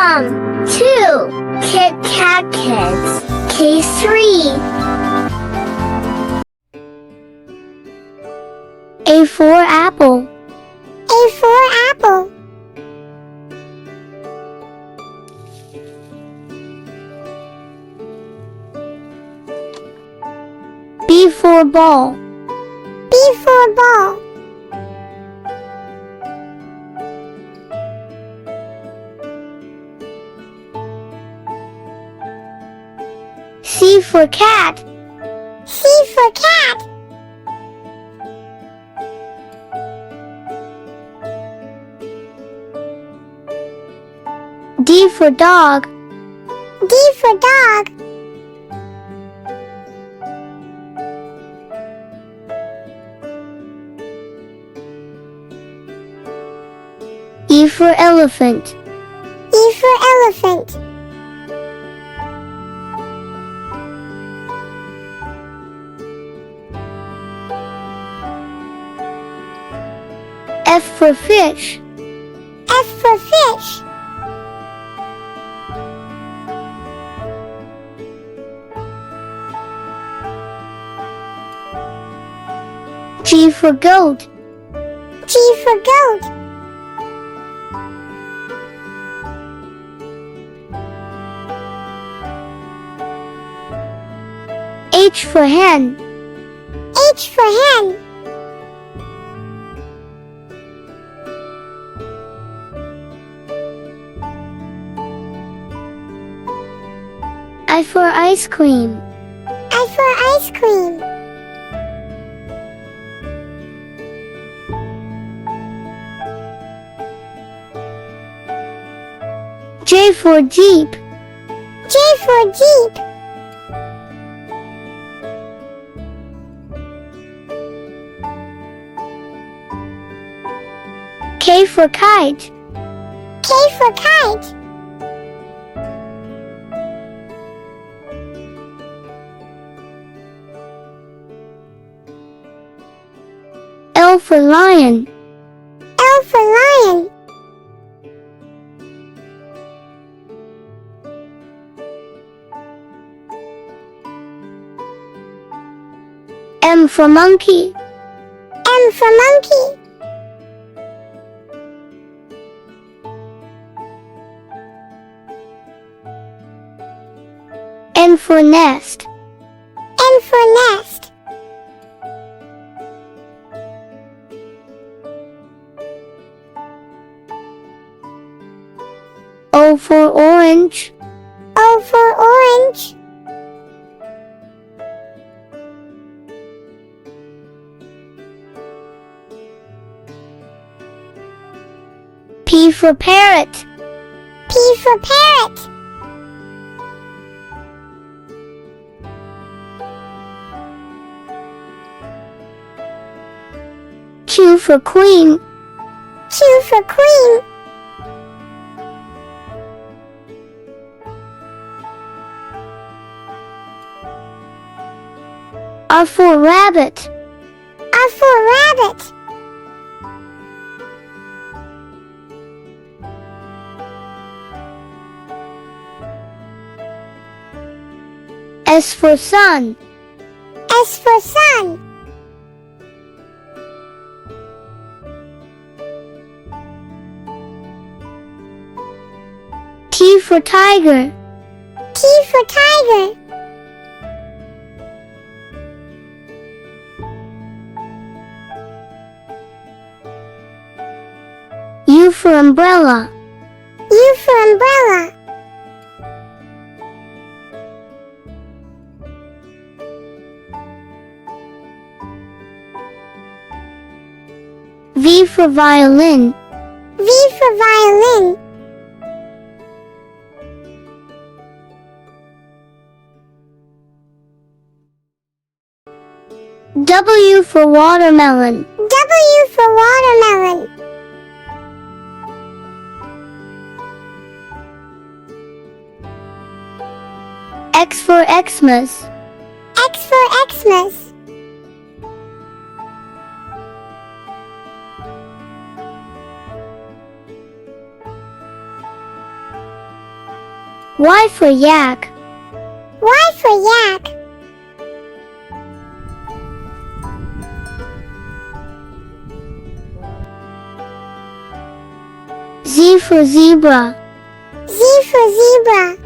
2. Kit Kat Kids. K3. A for apple. A for apple. B for ball. B for ball. C for cat. C for cat. D for dog. D for dog. E for elephant. E for elephant. F for fish. F for fish. G for goat. G for goat. H for hen. H for hen. I for ice cream. I for ice cream. J for jeep. J for jeep. K for kite. K for kite. L for lion. L for lion. M for monkey. M for monkey. N for nest. N for nest. O for orange. O for orange. P for parrot. P for parrot. Q for queen. Q for queen. R for rabbit. R for rabbit. S for sun. S for sun. T for tiger. T for tiger. U for umbrella. U for umbrella. V for violin. V for violin. W for watermelon. W for watermelon. X for Xmas. X for Xmas. Y for yak. Y for yak. Z for zebra. Z for zebra.